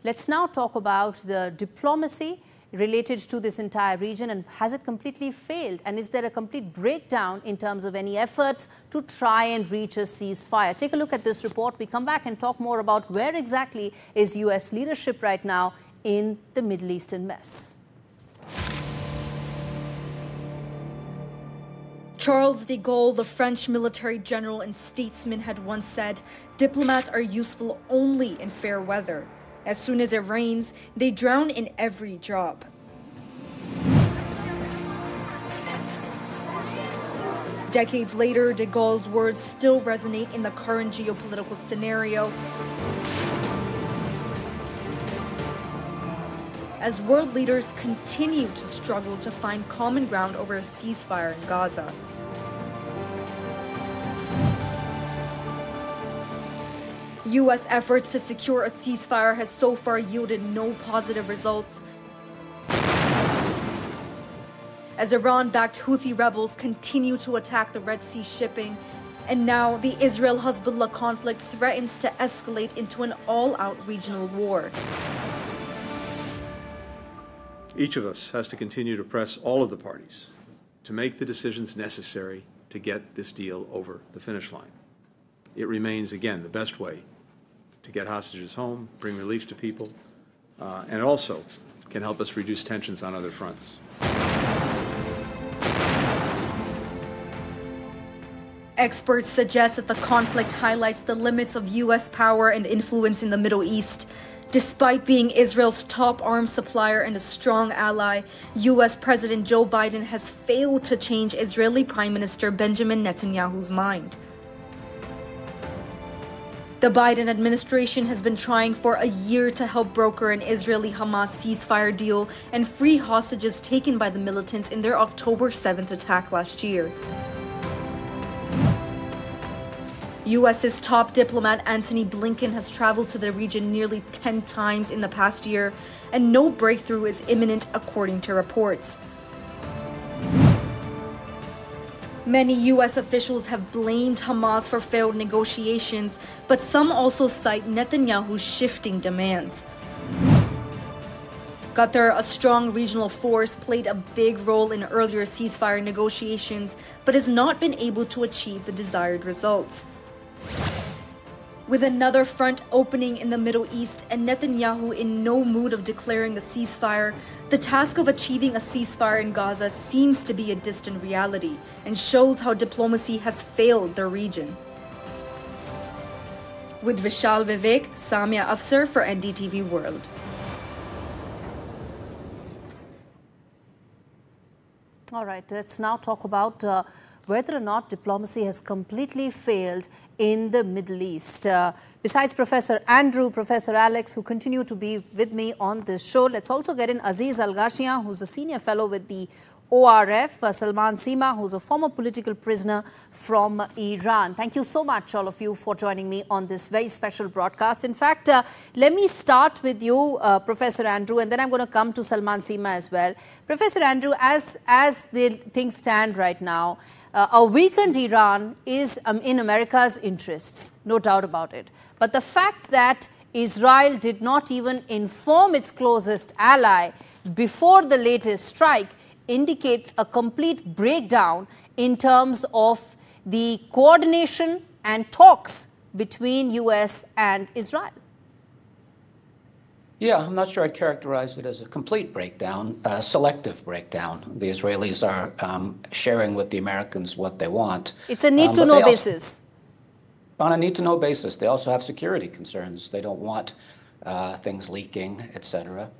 Let's now talk about the diplomacy related to this entire region, and has it completely failed? And is there a complete breakdown in terms of any efforts to try and reach a ceasefire? Take a look at this report. We come back and talk more about where exactly is U.S. leadership right now in the Middle Eastern mess. Charles de Gaulle, the French military general and statesman, had once said, "Diplomats are useful only in fair weather. As soon as it rains, they drown in every job." Decades later, de Gaulle's words still resonate in the current geopolitical scenario. As world leaders continue to struggle to find common ground over a ceasefire in Gaza. U.S. efforts to secure a ceasefire has so far yielded no positive results, as Iran-backed Houthi rebels continue to attack the Red Sea shipping, and now the Israel-Hezbollah conflict threatens to escalate into an all-out regional war. Each of us has to continue to press all of the parties to make the decisions necessary to get this deal over the finish line. It remains, again, the best way to get hostages home, bring relief to people, and also can help us reduce tensions on other fronts. Experts suggest that the conflict highlights the limits of U.S. power and influence in the Middle East. Despite being Israel's top arms supplier and a strong ally, U.S. President Joe Biden has failed to change Israeli Prime Minister Benjamin Netanyahu's mind. The Biden administration has been trying for a year to help broker an Israeli-Hamas ceasefire deal and free hostages taken by the militants in their October 7th attack last year. U.S.'s top diplomat Antony Blinken has traveled to the region nearly 10 times in the past year, and no breakthrough is imminent according to reports. Many U.S. officials have blamed Hamas for failed negotiations, but some also cite Netanyahu's shifting demands. Qatar, a strong regional force, played a big role in earlier ceasefire negotiations, but has not been able to achieve the desired results. With another front opening in the Middle East and Netanyahu in no mood of declaring a ceasefire, the task of achieving a ceasefire in Gaza seems to be a distant reality and shows how diplomacy has failed the region. With Vishal Vivek, Samia Afsar for NDTV World. All right, let's now talk about whether or not diplomacy has completely failed in the Middle East. Besides Professor Andrew, Professor Alex, who continue to be with me on this show, let's also get in Aziz Al-Ghashia, who's a senior fellow with the ORF, Salman Seema, who's a former political prisoner from Iran. Thank you so much, all of you, for joining me on this very special broadcast. In fact, let me start with you, Professor Andrew, and then I'm going to come to Salman Seema as well. Professor Andrew, as the things stand right now, a weakened Iran is in America's interests, no doubt about it. But the fact that Israel did not even inform its closest ally before the latest strike indicates a complete breakdown in terms of the coordination and talks between US and Israel. Yeah, I'm not sure I'd characterize it as a complete breakdown, a selective breakdown. The Israelis are sharing with the Americans what they want. It's a need-to-know basis. On a need-to-know basis. They also have security concerns. They don't want things leaking, etc.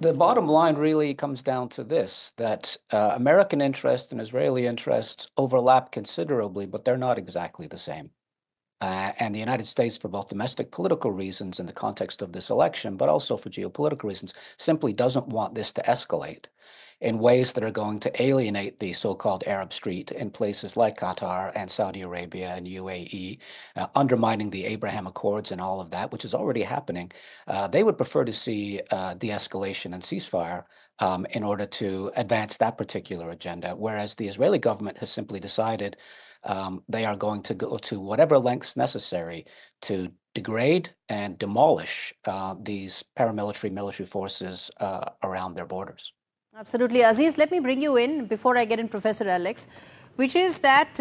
The bottom line really comes down to this, that American interests and Israeli interests overlap considerably, but they're not exactly the same. And the United States, for both domestic political reasons in the context of this election, but also for geopolitical reasons, simply doesn't want this to escalate in ways that are going to alienate the so-called Arab street in places like Qatar and Saudi Arabia and UAE, undermining the Abraham Accords and all of that, which is already happening. They would prefer to see de-escalation and ceasefire in order to advance that particular agenda, whereas the Israeli government has simply decided they are going to go to whatever lengths necessary to degrade and demolish these paramilitary military forces around their borders. Absolutely. Aziz, let me bring you in before I get in Professor Alex, which is that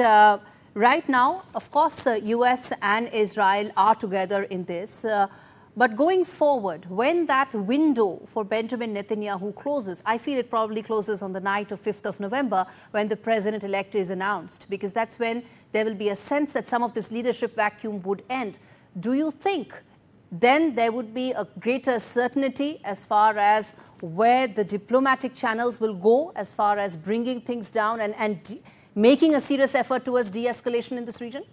right now, of course, US and Israel are together in this. But going forward, when that window for Benjamin Netanyahu closes, I feel it probably closes on the night of 5th of November when the president-elect is announced, because that's when there will be a sense that some of this leadership vacuum would end. Do you think then there would be a greater certainty as far as where the diplomatic channels will go as far as bringing things down and making a serious effort towards de-escalation in this region?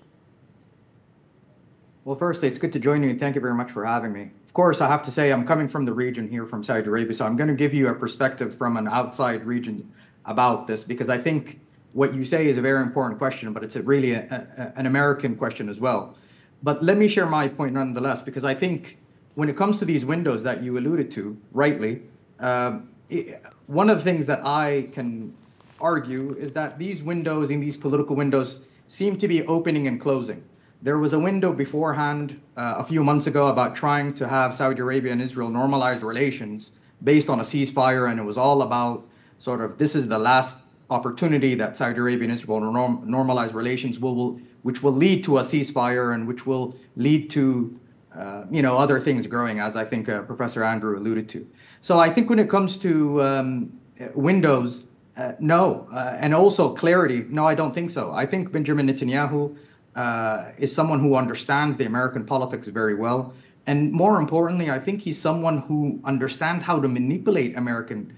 Well, firstly, it's good to join you, and thank you very much for having me. Of course, I have to say I'm coming from the region here, from Saudi Arabia, so I'm going to give you a perspective from an outside region about this, because I think what you say is a very important question, but it's really an American question as well. But let me share my point nonetheless, because I think when it comes to these windows that you alluded to, rightly, one of the things that I can argue is that these windows, in these political windows, seem to be opening and closing. There was a window beforehand a few months ago about trying to have Saudi Arabia and Israel normalize relations based on a ceasefire, and it was all about sort of this is the last opportunity that Saudi Arabia and Israel normalize relations, which will lead to a ceasefire and which will lead to other things growing, as I think Professor Andrew alluded to. So I think when it comes to windows, no, and also clarity, no, I don't think so. I think Benjamin Netanyahu is someone who understands the American politics very well. And more importantly, I think he's someone who understands how to manipulate American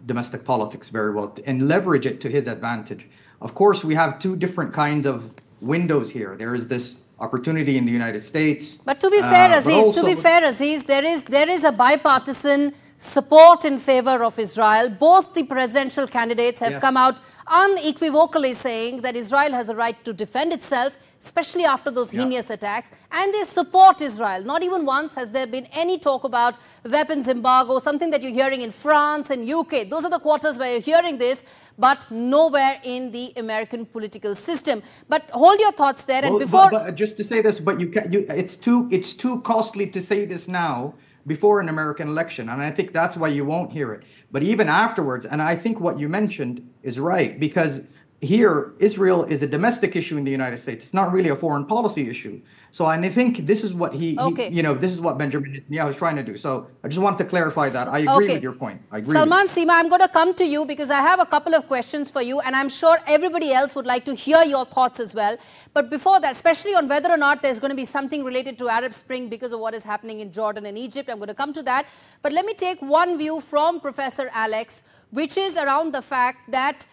domestic politics very well and leverage it to his advantage. Of course, we have two different kinds of windows here. There is this opportunity in the United States. But to be fair, Aziz, there is a bipartisan support in favor of Israel. Both the presidential candidates have come out unequivocally saying that Israel has a right to defend itself, especially after those heinous attacks, and they support Israel. Not even once has there been any talk about weapons embargo, something that you're hearing in France and UK. Those are the quarters where you're hearing this, but nowhere in the American political system. But hold your thoughts there. And but just to say this, but it's too costly to say this now, before an American election. And I think that's why you won't hear it. But even afterwards, and I think what you mentioned is right, because here, Israel is a domestic issue in the United States. It's not really a foreign policy issue. So, and I think this is what this is what Benjamin Netanyahu is trying to do. So I just want to clarify that. I agree with your point. I agree. Salman Seema, I'm going to come to you because I have a couple of questions for you, and I'm sure everybody else would like to hear your thoughts as well. But before that, especially on whether or not there's going to be something related to Arab Spring because of what is happening in Jordan and Egypt, I'm going to come to that. But let me take one view from Professor Alex, which is around the fact that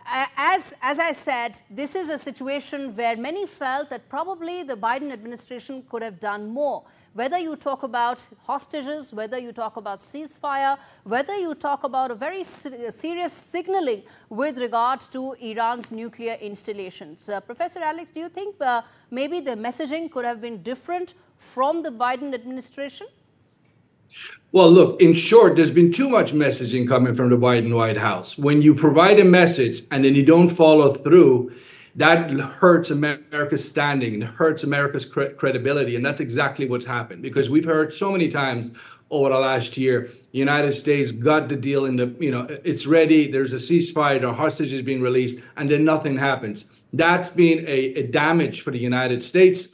as I said, this is a situation where many felt that probably the Biden administration could have done more. Whether you talk about hostages, whether you talk about ceasefire, whether you talk about a very serious signaling with regard to Iran's nuclear installations. Professor Alex, do you think maybe the messaging could have been different from the Biden administration? Well, look, in short, there's been too much messaging coming from the Biden White House. When you provide a message and then you don't follow through, that hurts America's standing and hurts America's credibility. And that's exactly what's happened, because we've heard so many times over the last year, the United States got the deal in the, it's ready. There's a ceasefire, the hostages being released, and then nothing happens. That's been a damage for the United States.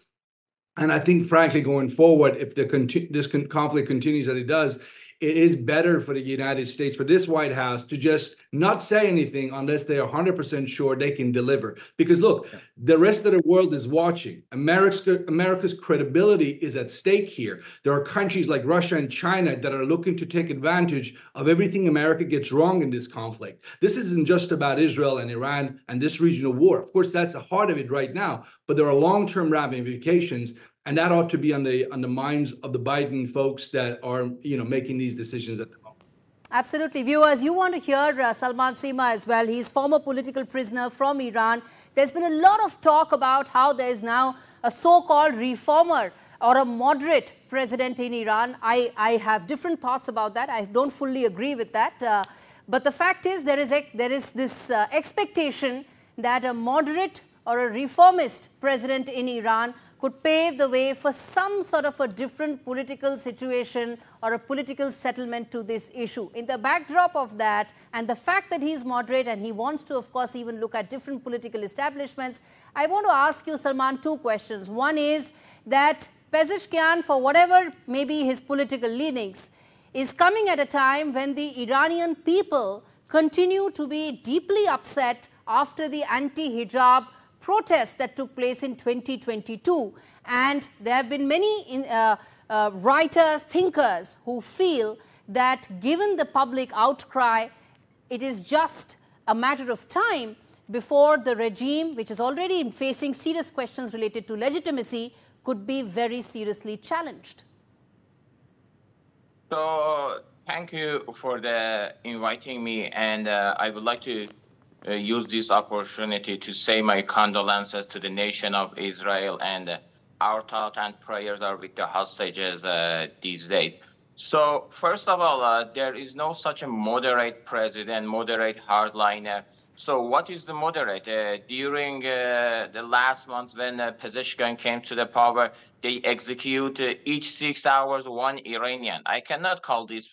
And I think, frankly, going forward, if this conflict continues as it does, it is better for the United States, for this White House, to just not say anything unless they are 100% sure they can deliver. Because, look, the rest of the world is watching. America's credibility is at stake here. There are countries like Russia and China that are looking to take advantage of everything America gets wrong in this conflict. This isn't just about Israel and Iran and this regional war. Of course, that's the heart of it right now. But there are long-term ramifications. And that ought to be on the minds of the Biden folks that are, making these decisions at the moment. Absolutely. Viewers, you want to hear Salman Seema as well. He's former political prisoner from Iran. There's been a lot of talk about how there is now a so-called reformer or a moderate president in Iran. I have different thoughts about that. I don't fully agree with that. But the fact is there is this expectation that a moderate or a reformist president in Iran could pave the way for some sort of a different political situation or a political settlement to this issue. In the backdrop of that, and the fact that he is moderate and he wants to, of course, even look at different political establishments, I want to ask you, Salman, two questions. One is that Pezeshkian, for whatever may be his political leanings, is coming at a time when the Iranian people continue to be deeply upset after the anti-hijab protests that took place in 2022. And there have been many writers, thinkers who feel that given the public outcry, it is just a matter of time before the regime, which is already facing serious questions related to legitimacy, could be very seriously challenged. So thank you for inviting me, and I would like to use this opportunity to say my condolences to the nation of Israel, and our thought and prayers are with the hostages these days. So first of all, there is no such a moderate president, moderate hardliner. So what is the moderate? During the last months when Pezeshkian came to the power, they execute each 6 hours one Iranian. I cannot call this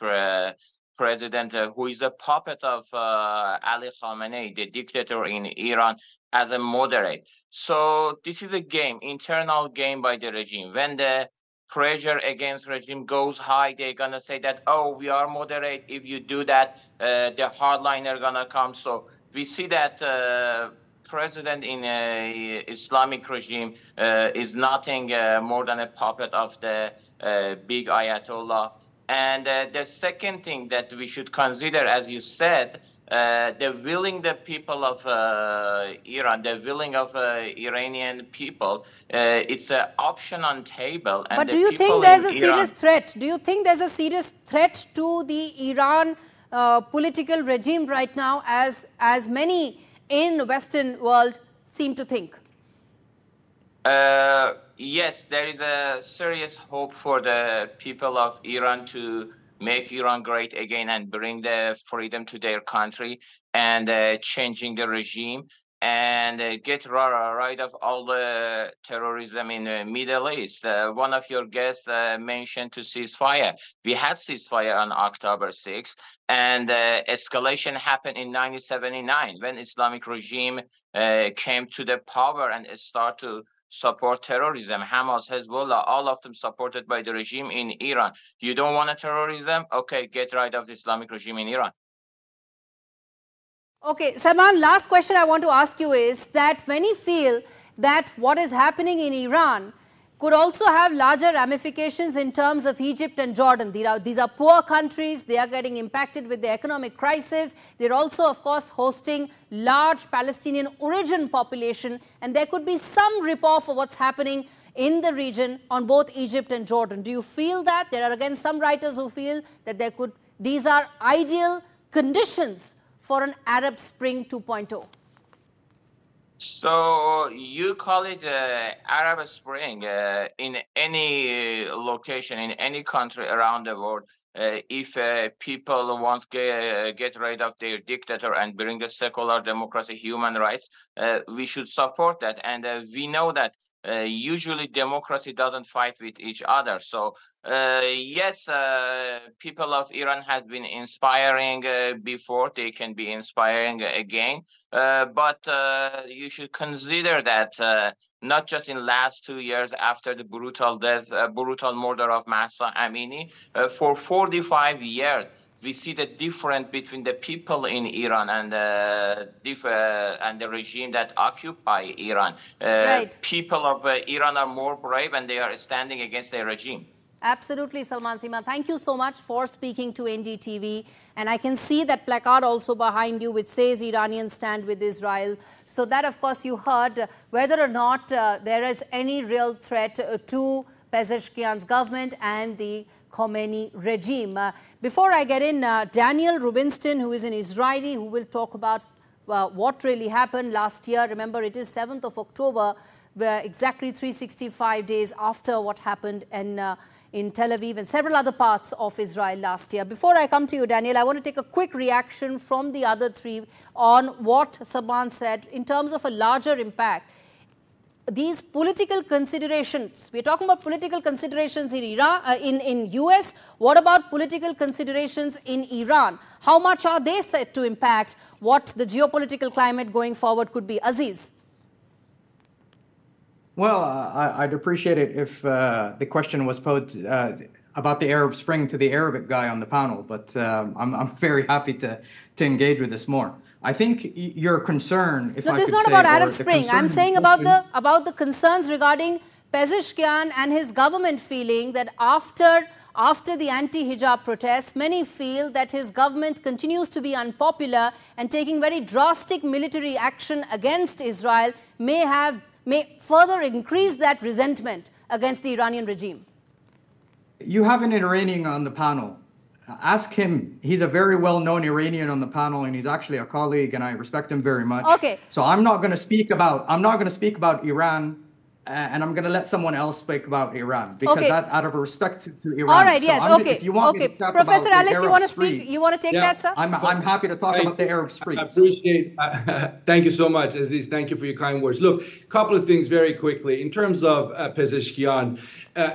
president who is a puppet of Ali Khamenei, the dictator in Iran, as a moderate. So this is a game, internal game by the regime. When the pressure against regime goes high, they're gonna say that, oh, we are moderate. If you do that, the hardliner gonna come. So we see that president in a Islamic regime is nothing more than a puppet of the big Ayatollah. And the second thing that we should consider, as you said, the people of Iran, the willing of Iranian people, it's an option on table. And but do you think there's a serious threat? Do you think there's a serious threat to the Iran political regime right now, as many in the Western world seem to think? Yes, there is a serious hope for the people of Iran to make Iran great again and bring the freedom to their country and changing the regime and get rid of all the terrorism in the Middle East. One of your guests mentioned to ceasefire. We had ceasefire on October 6th, and escalation happened in 1979 when Islamic regime came to the power and started to support terrorism. Hamas, Hezbollah, all of them supported by the regime in Iran. You don't want a terrorism? Okay, get rid of the Islamic regime in Iran. Okay, Salman, last question I want to ask you is that many feel that what is happening in Iran could also have larger ramifications in terms of Egypt and Jordan. These are poor countries. They are getting impacted with the economic crisis. They're also, of course, hosting large Palestinian origin population. And there could be some rip-off of what's happening in the region on both Egypt and Jordan. Do you feel that? There are, again, some writers who feel that these are ideal conditions for an Arab Spring 2.0. So you call it Arab Spring in any location, in any country around the world. If people want to get rid of their dictator and bring the secular democracy, human rights, we should support that. And we know that usually democracy doesn't fight with each other. So yes, people of Iran has been inspiring before. They can be inspiring again. But you should consider that not just in last 2 years after the brutal murder of Mahsa Amini, for 45 years, we see the difference between the people in Iran and the regime that occupy Iran. Right. People of Iran are more brave and they are standing against the regime. Absolutely, Salman Sima. Thank you so much for speaking to NDTV. And I can see that placard also behind you which says Iranians stand with Israel. So that, of course, you heard whether or not there is any real threat to Pezeshkian's government and the Khomeini regime. Before I get in, Daniel Rubinston, who is an Israeli, who will talk about what really happened last year. Remember, it is 7th of October, where exactly 365 days after what happened in Tel Aviv and several other parts of Israel last year. Before I come to you, Daniel, I want to take a quick reaction from the other three on what Salman said in terms of a larger impact. these political considerations, we're talking about political considerations in Iran, in US, what about political considerations in Iran? How much are they set to impact what the geopolitical climate going forward could be? Aziz? Well, I'd appreciate it if the question was posed about the Arab Spring to the Arabic guy on the panel, but I'm very happy to engage with this more. I think your concern, if I could say, this is not about Arab Spring. I'm saying about the concerns regarding Pezeshkian and his government feeling that after the anti-hijab protests, many feel that his government continues to be unpopular and taking very drastic military action against Israel may further increase that resentment against the Iranian regime. You have an Iranian on the panel. Ask him. He's a very well-known Iranian on the panel, and he's actually a colleague, and I respect him very much. Okay. So I'm not going to speak about Iran, and I'm going to let someone else speak about Iran because that out of respect to Iran. All right. So yes. If you want me to talk Professor about Alex, you want to speak? You want to take that, sir? I'm happy to talk about the Arab Spring. I appreciate. Thank you so much, Aziz. Thank you for your kind words. Look, a couple of things very quickly. In terms of Pezeshkian,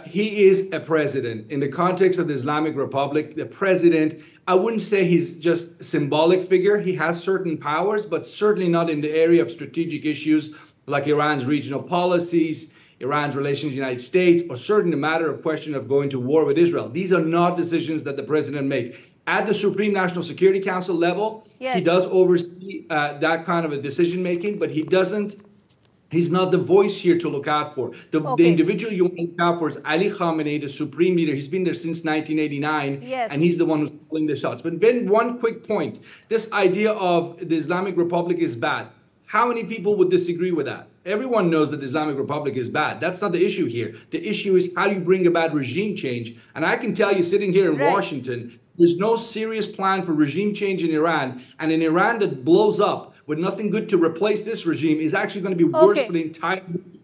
he is a president. In the context of the Islamic Republic, the president, I wouldn't say he's just a symbolic figure. He has certain powers, but certainly not in the area of strategic issues like Iran's regional policies, Iran's relations with the United States, or certainly the matter of question of going to war with Israel. These are not decisions that the president makes. At the Supreme National Security Council level, he does oversee that kind of a decision-making, but he's not the voice here to look out for. The individual you want to look out for is Ali Khamenei, the supreme leader. He's been there since 1989, and he's the one who's calling the shots. But then one quick point. This idea of the Islamic Republic is bad. How many people would disagree with that? Everyone knows that the Islamic Republic is bad. That's not the issue here. The issue is how do you bring about regime change? And I can tell you, sitting here in Washington, there's no serious plan for regime change in Iran. And an Iran that blows up with nothing good to replace this regime is actually going to be worse for the entire region.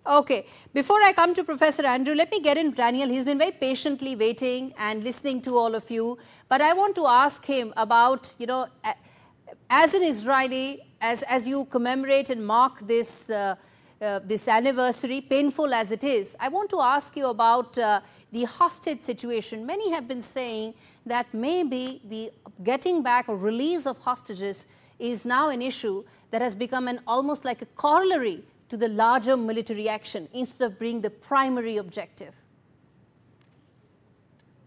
Okay. Before I come to Professor Andrew, let me get in Daniel. He's been very patiently waiting and listening to all of you. But I want to ask him about, as an Israeli, as you commemorate and mark this this anniversary, painful as it is, I want to ask you about the hostage situation. Many have been saying that maybe the getting back or release of hostages is now an issue that has become almost like a corollary to the larger military action instead of being the primary objective.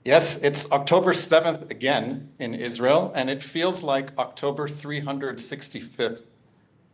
Yes, it's October 7th again in Israel, and it feels like October 365th.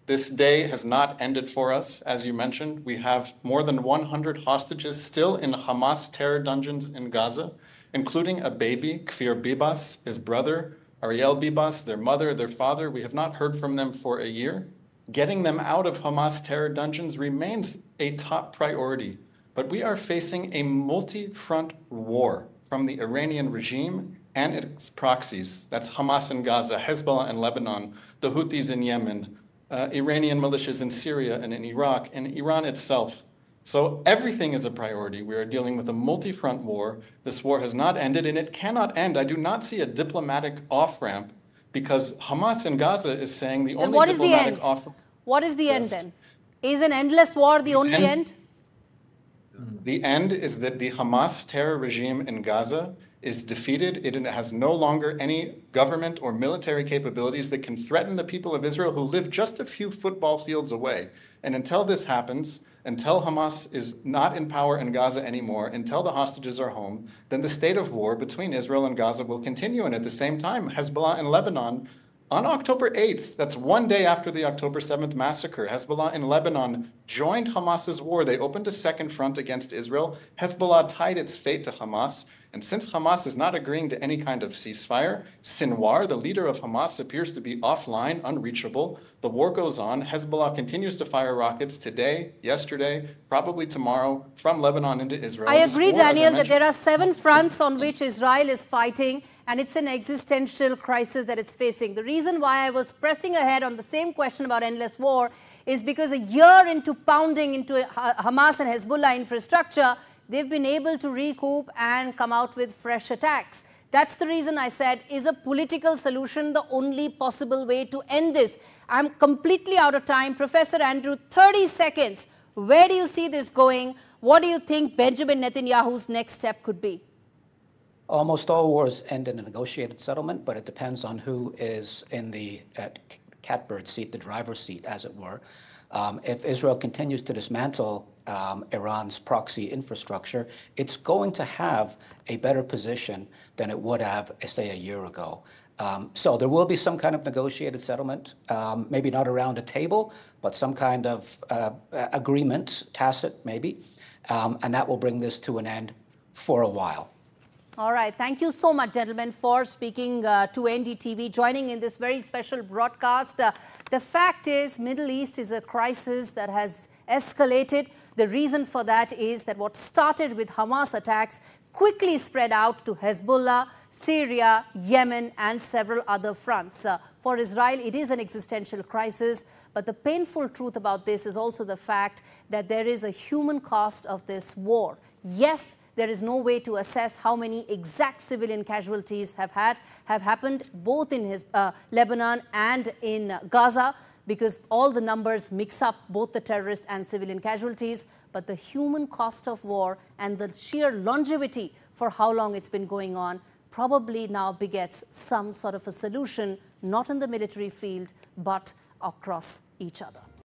This day has not ended for us, as you mentioned. We have more than 100 hostages still in Hamas terror dungeons in Gaza, including a baby, Kfir Bibas, his brother, Ariel Bibas, their mother, their father. We have not heard from them for a year. Getting them out of Hamas terror dungeons remains a top priority, but we are facing a multi-front war from the Iranian regime and its proxies. That's Hamas in Gaza, Hezbollah in Lebanon, the Houthis in Yemen, Iranian militias in Syria and in Iraq, and Iran itself. So everything is a priority. We are dealing with a multi-front war. This war has not ended, and it cannot end. I do not see a diplomatic off-ramp because Hamas in Gaza is saying the only diplomatic off-ramp. What is the end then? Is an endless war the only end? The end is that the Hamas terror regime in Gaza is defeated. It has no longer any government or military capabilities that can threaten the people of Israel who live just a few football fields away. And until this happens, until Hamas is not in power in Gaza anymore, until the hostages are home, then the state of war between Israel and Gaza will continue. And at the same time, Hezbollah in Lebanon, on October 8th, that's one day after the October 7th massacre, Hezbollah in Lebanon joined Hamas's war. They opened a second front against Israel. Hezbollah tied its fate to Hamas. And since Hamas is not agreeing to any kind of ceasefire, Sinwar, the leader of Hamas, appears to be offline, unreachable. The war goes on. Hezbollah continues to fire rockets today, yesterday, probably tomorrow, from Lebanon into Israel. I agree, Daniel, that there are 7 fronts on which Israel is fighting, and it's an existential crisis that it's facing. The reason why I was pressing ahead on the same question about endless war is because a year into pounding into Hamas and Hezbollah infrastructure, they've been able to recoup and come out with fresh attacks. That's the reason I said, is a political solution the only possible way to end this? I'm completely out of time. Professor Andrew, 30 seconds. Where do you see this going? What do you think Benjamin Netanyahu's next step could be? Almost all wars end in a negotiated settlement, but it depends on who is in the catbird seat, the driver's seat, as it were. If Israel continues to dismantle Iran's proxy infrastructure, it's going to have a better position than it would have, say, a year ago. So there will be some kind of negotiated settlement, maybe not around a table, but some kind of agreement, tacit maybe, and that will bring this to an end for a while. All right. Thank you so much, gentlemen, for speaking to NDTV, joining in this very special broadcast. The fact is, Middle East is a crisis that has escalated. The reason for that is that what started with Hamas attacks quickly spread out to Hezbollah, Syria, Yemen, and several other fronts. For Israel, it is an existential crisis, but the painful truth about this is also the fact that there is a human cost of this war. Yes, there is no way to assess how many exact civilian casualties have happened both in Lebanon and in Gaza, because all the numbers mix up both the terrorist and civilian casualties. But the human cost of war and the sheer longevity for how long it's been going on probably now begets some sort of a solution, not in the military field, but across each other.